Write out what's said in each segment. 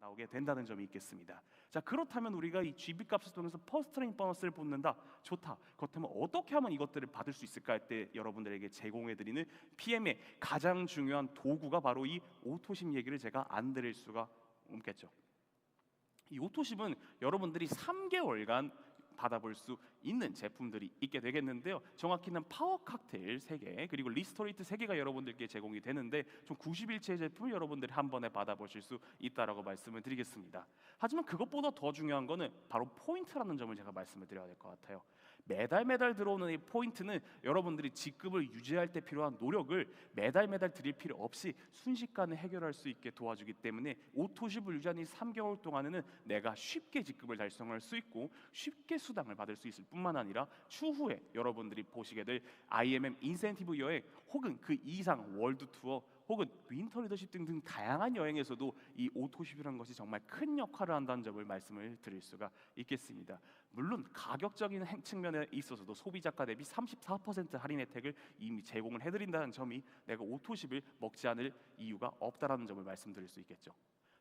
나오게 된다는 점이 있겠습니다. 자, 그렇다면 우리가 이 GB값을 통해서 퍼스트 트레이닝 보너스를 뽑는다, 좋다. 그렇다면 어떻게 하면 이것들을 받을 수 있을까 할 때 여러분들에게 제공해드리는 PM의 가장 중요한 도구가 바로 이 오토십 얘기를 제가 안 드릴 수가 없겠죠. 이 오토십은 여러분들이 3개월간 받아볼 수 있는 제품들이 있게 되겠는데요. 정확히는 파워 칵테일 3개 그리고 리스토레이트 3개가 여러분들께 제공이 되는데 총 90일치의 제품을 여러분들이 한 번에 받아보실 수 있다라고 말씀을 드리겠습니다. 하지만 그것보다 더 중요한 거는 바로 포인트라는 점을 제가 말씀을 드려야 될 것 같아요. 매달 들어오는 이 포인트는 여러분들이 직급을 유지할 때 필요한 노력을 매달 드릴 필요 없이 순식간에 해결할 수 있게 도와주기 때문에 오토십을 유지한 이 3개월 동안에는 내가 쉽게 직급을 달성할 수 있고 쉽게 수당을 받을 수 있을 뿐만 아니라 추후에 여러분들이 보시게 될 IMM 인센티브 여행 혹은 그 이상 월드 투어 혹은 윈터 리더십 등등 다양한 여행에서도 이 오토십이라는 것이 정말 큰 역할을 한다는 점을 말씀을 드릴 수가 있겠습니다. 물론 가격적인 측면에 있어서도 소비자가 대비 34% 할인 혜택을 이미 제공을 해드린다는 점이 내가 오토십을 먹지 않을 이유가 없다라는 점을 말씀드릴 수 있겠죠.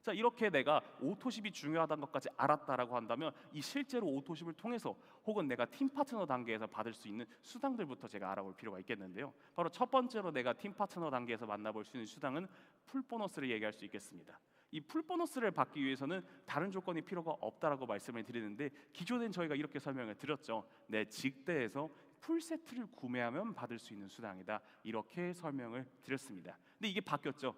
자, 이렇게 내가 오토십이 중요하다는 것까지 알았다라고 한다면 이 실제로 오토십을 통해서 혹은 내가 팀 파트너 단계에서 받을 수 있는 수당들부터 제가 알아볼 필요가 있겠는데요. 바로 첫 번째로 내가 팀 파트너 단계에서 만나볼 수 있는 수당은 풀 보너스를 얘기할 수 있겠습니다. 이 풀 보너스를 받기 위해서는 다른 조건이 필요가 없다라고 말씀을 드리는데 기존엔 저희가 이렇게 설명을 드렸죠. 내 직대에서 풀 세트를 구매하면 받을 수 있는 수당이다. 이렇게 설명을 드렸습니다. 근데 이게 바뀌었죠.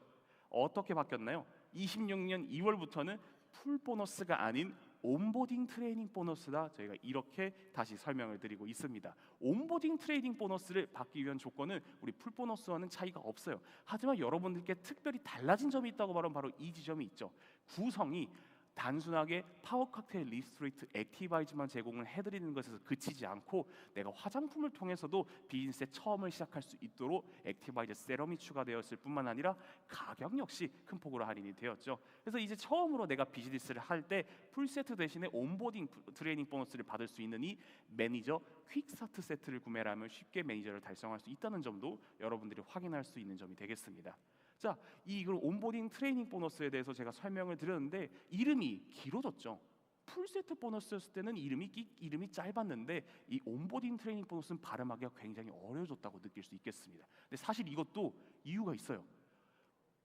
어떻게 바뀌었나요? 26년 2월부터는 풀 보너스가 아닌 온보딩 트레이닝 보너스다. 저희가 이렇게 다시 설명을 드리고 있습니다. 온보딩 트레이닝 보너스를 받기 위한 조건은 우리 풀 보너스와는 차이가 없어요. 하지만 여러분들께 특별히 달라진 점이 있다고 말하면 바로 이 지점이 있죠. 구성이 단순하게 파워 칵테일 리스토레이트 액티바이즈만 제공을 해드리는 것에서 그치지 않고 내가 화장품을 통해서도 비즈니스의 처음을 시작할 수 있도록 액티바이즈 세럼이 추가되었을 뿐만 아니라 가격 역시 큰 폭으로 할인이 되었죠. 그래서 이제 처음으로 내가 비즈니스를 할 때 풀세트 대신에 온보딩 트레이닝 보너스를 받을 수 있는 이 매니저 퀵스타트 세트를 구매를 하면 쉽게 매니저를 달성할 수 있다는 점도 여러분들이 확인할 수 있는 점이 되겠습니다. 자, 이 온보딩 트레이닝 보너스에 대해서 제가 설명을 드렸는데 이름이 길어졌죠. 풀세트 보너스였을 때는 이름이 짧았는데 이 온보딩 트레이닝 보너스는 발음하기가 굉장히 어려워졌다고 느낄 수 있겠습니다. 근데 사실 이것도 이유가 있어요.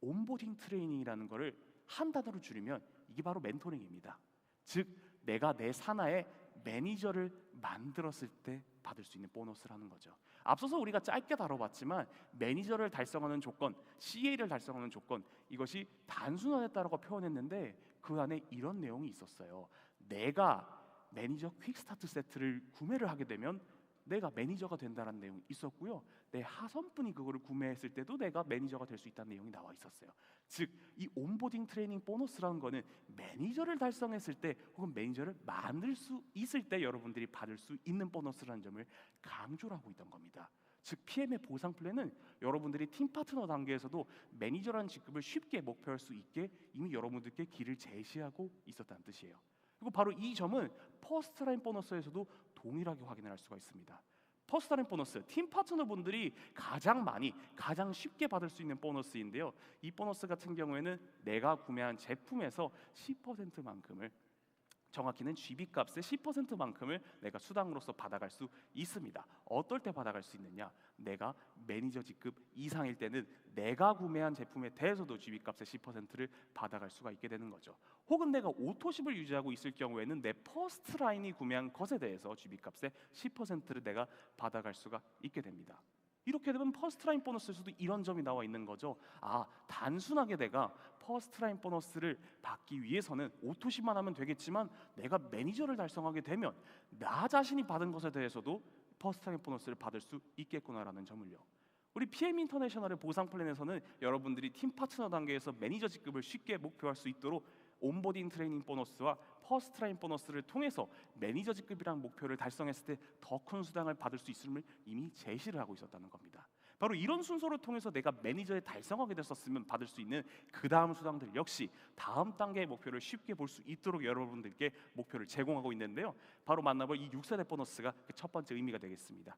온보딩 트레이닝이라는 거를 한 단어로 줄이면 이게 바로 멘토링입니다. 즉 내가 내 산하에 매니저를 만들었을 때 받을 수 있는 보너스라는 거죠. 앞서서 우리가 짧게 다뤄봤지만 매니저를 달성하는 조건, CA를 달성하는 조건, 이것이 단순화됐다라고 표현했는데 그 안에 이런 내용이 있었어요. 내가 매니저 퀵스타트 세트를 구매를 하게 되면 내가 매니저가 된다는 내용이 있었고요. 내 하선분이 그거를 구매했을 때도 내가 매니저가 될 수 있다는 내용이 나와 있었어요. 즉, 이 온보딩 트레이닝 보너스라는 거는 매니저를 달성했을 때 혹은 매니저를 만들 수 있을 때 여러분들이 받을 수 있는 보너스라는 점을 강조를 하고 있던 겁니다. 즉, PM의 보상 플랜은 여러분들이 팀 파트너 단계에서도 매니저라는 직급을 쉽게 목표할 수 있게 이미 여러분들께 길을 제시하고 있었다는 뜻이에요. 그리고 바로 이 점은 퍼스트라인 보너스에서도 동일하게 확인을 할 수가 있습니다. 퍼스트라인 보너스, 팀 파트너 분들이 가장 많이, 가장 쉽게 받을 수 있는 보너스인데요. 이 보너스 같은 경우에는 내가 구매한 제품에서 10%만큼을, 정확히는 GB값의 10%만큼을 내가 수당으로서 받아갈 수 있습니다. 어떨 때 받아갈 수 있느냐? 내가 매니저 직급 이상일 때는 내가 구매한 제품에 대해서도 GB값의 10%를 받아갈 수가 있게 되는 거죠. 혹은 내가 오토십을 유지하고 있을 경우에는 내 퍼스트 라인이 구매한 것에 대해서 GB값의 10%를 내가 받아갈 수가 있게 됩니다. 이렇게 되면 퍼스트라인 보너스에서도 이런 점이 나와 있는 거죠. 아, 단순하게 내가 퍼스트라인 보너스를 받기 위해서는 오토십만 하면 되겠지만 내가 매니저를 달성하게 되면 나 자신이 받은 것에 대해서도 퍼스트라인 보너스를 받을 수 있겠구나라는 점을요. 우리 PM 인터내셔널의 보상 플랜에서는 여러분들이 팀 파트너 단계에서 매니저 직급을 쉽게 목표할 수 있도록 온보딩 트레이닝 보너스와 퍼스트라인 보너스를 통해서 매니저 직급이라는 목표를 달성했을 때 더 큰 수당을 받을 수 있음을 이미 제시를 하고 있었다는 겁니다. 바로 이런 순서를 통해서 내가 매니저에 달성하게 됐었으면 받을 수 있는 그 다음 수당들 역시 다음 단계의 목표를 쉽게 볼 수 있도록 여러분들께 목표를 제공하고 있는데요. 바로 만나볼 이 6세대 보너스가 첫 번째 의미가 되겠습니다.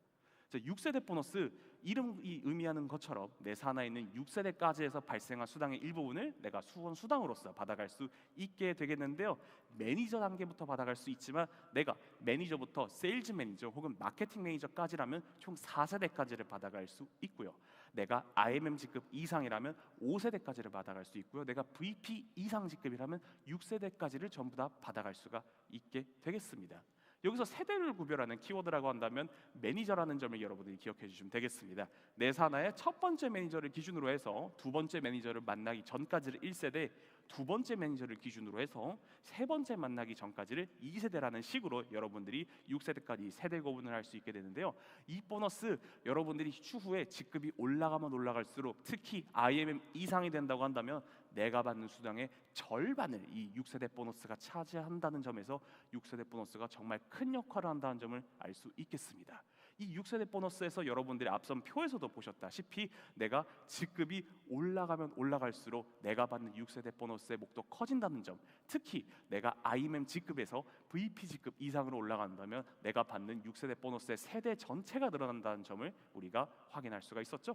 자, 6세대 보너스 이름이 의미하는 것처럼 내 산하에 있는 6세대까지에서 발생한 수당의 일부분을 내가 수당으로서 받아갈 수 있게 되겠는데요. 매니저 단계부터 받아갈 수 있지만 내가 매니저부터 세일즈 매니저 혹은 마케팅 매니저까지라면 총 4세대까지를 받아갈 수 있고요. 내가 IMM 직급 이상이라면 5세대까지를 받아갈 수 있고요. 내가 VP 이상 직급이라면 6세대까지를 전부 다 받아갈 수가 있게 되겠습니다. 여기서 세대를 구별하는 키워드라고 한다면 매니저라는 점을 여러분들이 기억해 주시면 되겠습니다. 내 산하의 첫 번째 매니저를 기준으로 해서 두 번째 매니저를 만나기 전까지를 1세대, 두 번째 매니저를 기준으로 해서 세 번째 만나기 전까지를 2세대라는 식으로 여러분들이 6세대까지 세대 구분을 할 수 있게 되는데요. 이 보너스 여러분들이 추후에 직급이 올라가면 올라갈수록 특히 IMM 이상이 된다고 한다면 내가 받는 수당의 절반을 이 6세대 보너스가 차지한다는 점에서 6세대 보너스가 정말 큰 역할을 한다는 점을 알 수 있겠습니다. 이 6세대 보너스에서 여러분들이 앞선 표에서도 보셨다시피 내가 직급이 올라가면 올라갈수록 내가 받는 6세대 보너스의 목도 커진다는 점, 특히 내가 IMM 직급에서 VP 직급 이상으로 올라간다면 내가 받는 6세대 보너스의 세대 전체가 늘어난다는 점을 우리가 확인할 수가 있었죠.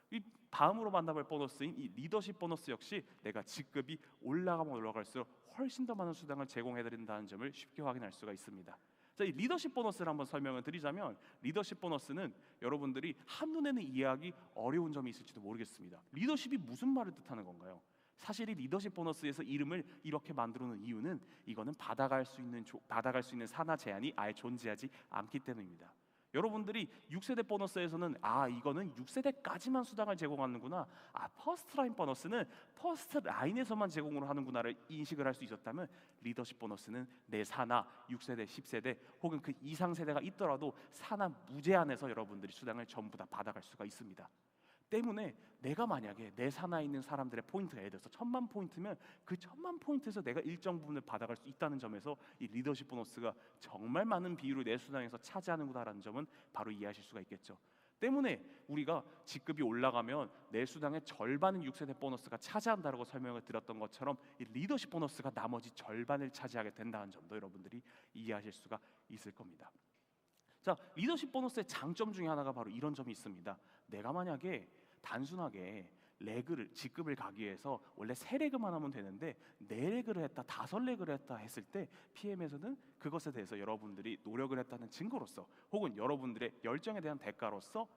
이 다음으로 만나볼 보너스인 이 리더십 보너스 역시 내가 직급이 올라가면 올라갈수록 훨씬 더 많은 수당을 제공해드린다는 점을 쉽게 확인할 수가 있습니다. 자, 이 리더십 보너스를 한번 설명을 드리자면 리더십 보너스는 여러분들이 한눈에는 이해하기 어려운 점이 있을지도 모르겠습니다. 리더십이 무슨 말을 뜻하는 건가요? 사실 이 리더십 보너스에서 이름을 이렇게 만들어 놓은 이유는 이거는 받아갈 수 있는 산하 제한이 아예 존재하지 않기 때문입니다. 여러분들이 6세대 보너스에서는 이거는 6세대까지만 수당을 제공하는구나, 퍼스트 라인 보너스는 퍼스트 라인에서만 제공을 하는구나를 인식을 할 수 있었다면 리더십 보너스는 내 산하 6세대, 10세대 혹은 그 이상 세대가 있더라도 산하 무제한에서 여러분들이 수당을 전부 다 받아갈 수가 있습니다. 때문에 내가 만약에 내 산하에 있는 사람들의 포인트가 예를 들어서 1000만 포인트면 그 1000만 포인트에서 내가 일정 부분을 받아갈 수 있다는 점에서 이 리더십 보너스가 정말 많은 비율을 내 수당에서 차지하는구나라는 점은 바로 이해하실 수가 있겠죠. 때문에 우리가 직급이 올라가면 내 수당의 절반은 6세대 보너스가 차지한다고 설명을 드렸던 것처럼 이 리더십 보너스가 나머지 절반을 차지하게 된다는 점도 여러분들이 이해하실 수가 있을 겁니다. 자, 리더십 보너스의 장점 중에 하나가 바로 이런 점이 있습니다. 내가 만약에 단순하게 직급을 가기 위해서 원래 3레그만 하면 되는데 4레그를 했다, 5레그를 했다 했을 때 PM에서는 그것에 대해서 여러분들이 노력을 했다는 증거로서 혹은 여러분들의 열정에 대한 대가로서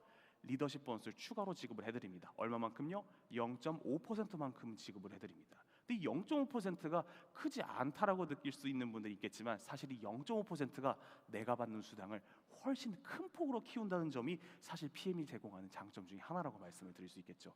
리더십 보너스를 추가로 지급을 해드립니다. 얼마만큼요? 0.5%만큼 지급을 해드립니다. 근데 이 0.5%가 크지 않다라고 느낄 수 있는 분들이 있겠지만 사실 이 0.5%가 내가 받는 수당을 훨씬 큰 폭으로 키운다는 점이 사실 PM이 제공하는 장점 중에 하나라고 말씀을 드릴 수 있겠죠.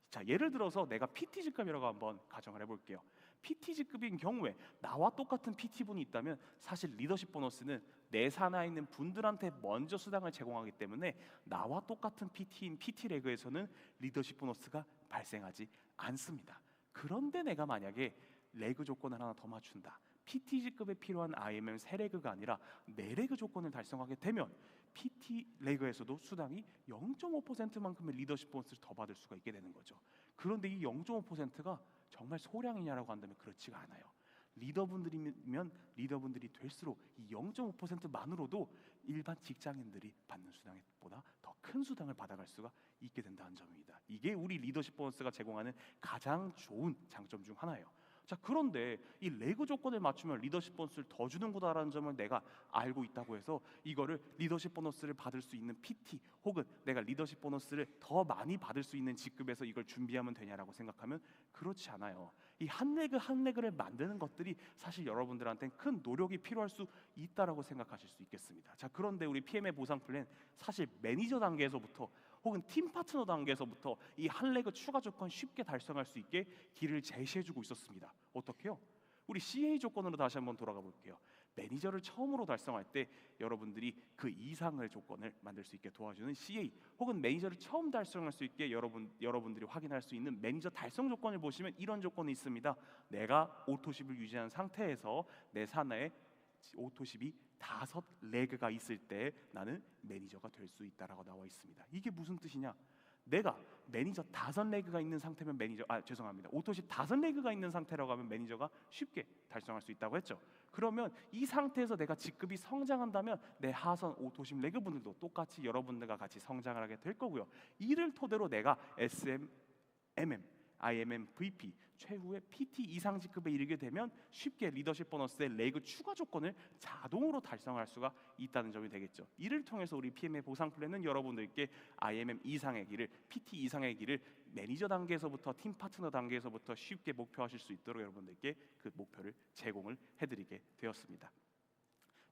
자, 예를 들어서 내가 PT 직급이라고 한번 가정을 해볼게요. PT 직급인 경우에 나와 똑같은 PT분이 있다면 사실 리더십 보너스는 내 산하에 있는 분들한테 먼저 수당을 제공하기 때문에 나와 똑같은 PT인 PT 레그에서는 리더십 보너스가 발생하지 않습니다. 그런데 내가 만약에 레그 조건을 하나 더 맞춘다, PT 직급에 필요한 IMM 3레그가 아니라 4레그 조건을 달성하게 되면 PT 레그에서도 수당이 0.5%만큼의 리더십 보너스를 더 받을 수가 있게 되는 거죠. 그런데 이 0.5%가 정말 소량이냐라고 한다면 그렇지가 않아요. 리더분들이면 리더분들이 될수록 이 0.5%만으로도 일반 직장인들이 받는 수당보다 더 큰 수당을 받아갈 수가 있게 된다는 점입니다. 이게 우리 리더십 보너스가 제공하는 가장 좋은 장점 중 하나예요. 자, 그런데 이 레그 조건을 맞추면 리더십 보너스를 더 주는구나라는 점을 내가 알고 있다고 해서 이거를 리더십 보너스를 받을 수 있는 PT 혹은 내가 리더십 보너스를 더 많이 받을 수 있는 직급에서 이걸 준비하면 되냐라고 생각하면 그렇지 않아요. 이 한 레그 한 레그를 만드는 것들이 사실 여러분들한테는 큰 노력이 필요할 수 있다라고 생각하실 수 있겠습니다. 자, 그런데 우리 PM의 보상 플랜 사실 매니저 단계에서부터 혹은 팀 파트너 단계에서부터 이 한 레그 추가 조건 쉽게 달성할 수 있게 길을 제시해주고 있었습니다. 어떻게요? 우리 CA 조건으로 다시 한번 돌아가 볼게요. 매니저를 처음으로 달성할 때 여러분들이 그 이상의 조건을 만들 수 있게 도와주는 CA 혹은 매니저를 처음 달성할 수 있게 여러분들이 확인할 수 있는 매니저 달성 조건을 보시면 이런 조건이 있습니다. 내가 오토십을 유지한 상태에서 내 산하에 오토십이 5레그가 있을 때 나는 매니저가 될 수 있다라고 나와 있습니다. 이게 무슨 뜻이냐? 내가 매니저 5레그가 있는 상태면 죄송합니다. 오토십 5레그가 있는 상태라고 하면 매니저가 쉽게 달성할 수 있다고 했죠. 그러면 이 상태에서 내가 직급이 성장한다면 내 하선 오토십 레그분들도 똑같이 여러분들과 같이 성장을 하게 될 거고요. 이를 토대로 내가 SM, MM, IMM, VP 최후의 PT 이상 직급에 이르게 되면 쉽게 리더십 보너스의 레그 추가 조건을 자동으로 달성할 수가 있다는 점이 되겠죠. 이를 통해서 우리 PM의 보상 플랜은 여러분들께 IMM 이상의 길을, PT 이상의 길을 매니저 단계에서부터 팀 파트너 단계에서부터 쉽게 목표하실 수 있도록 여러분들께 그 목표를 제공을 해드리게 되었습니다.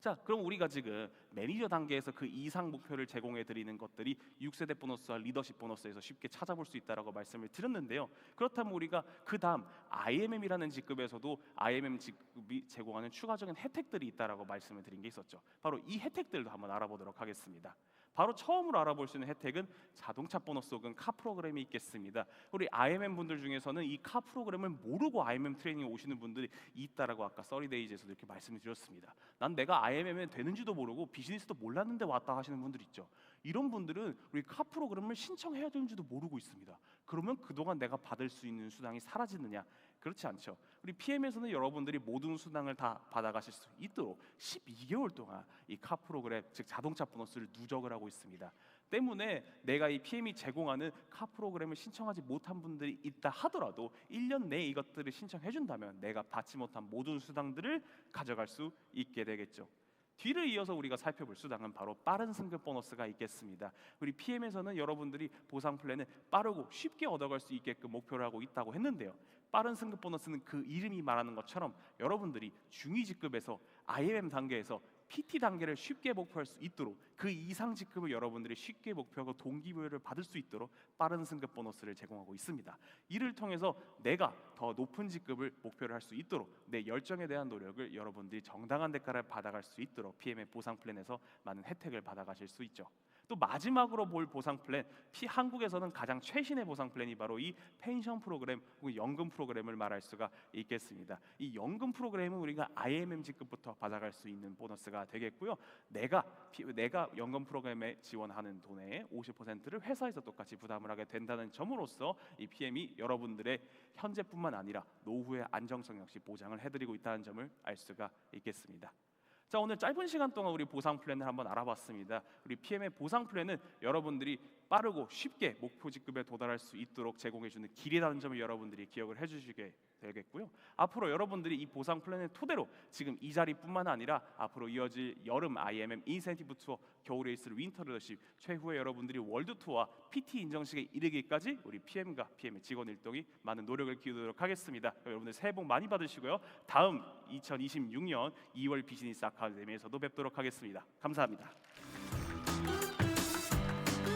자, 그럼 우리가 지금 매니저 단계에서 그 이상 목표를 제공해 드리는 것들이 6세대 보너스와 리더십 보너스에서 쉽게 찾아볼 수 있다라고 말씀을 드렸는데요. 그렇다면 우리가 그 다음 IMM이라는 직급에서도 IMM 직급이 제공하는 추가적인 혜택들이 있다라고 말씀을 드린 게 있었죠. 바로 이 혜택들도 한번 알아보도록 하겠습니다. 바로 처음으로 알아볼 수 있는 혜택은 자동차 보너스 혹은 카 프로그램이 있겠습니다. 우리 IMM 분들 중에서는 이 카 프로그램을 모르고 IMM 트레이닝 오시는 분들이 있다라고 아까 써리데이즈에서도 이렇게 말씀을 드렸습니다. 난 내가 IMM에 되는지도 모르고 비즈니스도 몰랐는데 왔다 하시는 분들 있죠. 이런 분들은 우리 카 프로그램을 신청해야 되는지도 모르고 있습니다. 그러면 그동안 내가 받을 수 있는 수당이 사라지느냐? 그렇지 않죠. 우리 PM에서는 여러분들이 모든 수당을 다 받아가실 수 있도록 12개월 동안 이 카 프로그램, 즉 자동차 보너스를 누적을 하고 있습니다. 때문에 내가 이 PM이 제공하는 카 프로그램을 신청하지 못한 분들이 있다 하더라도 1년 내에 이것들을 신청해 준다면 내가 받지 못한 모든 수당들을 가져갈 수 있게 되겠죠. 뒤를 이어서 우리가 살펴볼 수당은 바로 빠른 승급 보너스가 있겠습니다. 우리 PM에서는 여러분들이 보상 플랜을 빠르고 쉽게 얻어갈 수 있게끔 목표를 하고 있다고 했는데요. 빠른 승급 보너스는 그 이름이 말하는 것처럼 여러분들이 중위 직급에서 IMM 단계에서 PT 단계를 쉽게 목표할 수 있도록 그 이상 직급을 여러분들이 쉽게 목표하고 동기부여를 받을 수 있도록 빠른 승급 보너스를 제공하고 있습니다. 이를 통해서 내가 더 높은 직급을 목표를 할 수 있도록 내 열정에 대한 노력을 여러분들이 정당한 대가를 받아갈 수 있도록 PM의 보상 플랜에서 많은 혜택을 받아가실 수 있죠. 또 마지막으로 볼 보상 플랜, 한국에서는 가장 최신의 보상 플랜이 바로 이 펜션 프로그램 혹은 연금 프로그램을 말할 수가 있겠습니다. 이 연금 프로그램은 우리가 IMM 직급부터 받아갈 수 있는 보너스가 되겠고요. 내가 연금 프로그램에 지원하는 돈의 50%를 회사에서 똑같이 부담을 하게 된다는 점으로써 이 PM이 여러분들의 현재뿐만 아니라 노후의 안정성 역시 보장을 해드리고 있다는 점을 알 수가 있겠습니다. 자, 오늘 짧은 시간 동안 우리 보상 플랜을 한번 알아봤습니다. 우리 PM의 보상 플랜은 여러분들이 빠르고 쉽게 목표 직급에 도달할 수 있도록 제공해주는 길이라는 점을 여러분들이 기억을 해주시게 되겠고요. 앞으로 여러분들이 이 보상 플랜을 토대로 지금 이 자리뿐만 아니라 앞으로 이어질 여름 IMM 인센티브 투어, 겨울에 있을 윈터 리더십, 최후의 여러분들이 월드 투어와 PT 인정식에 이르기까지 우리 PM과 PM의 직원 일동이 많은 노력을 기울이도록 하겠습니다. 여러분들 새해 복 많이 받으시고요. 다음 2026년 2월 비즈니스 아카데미에서도 뵙도록 하겠습니다. 감사합니다.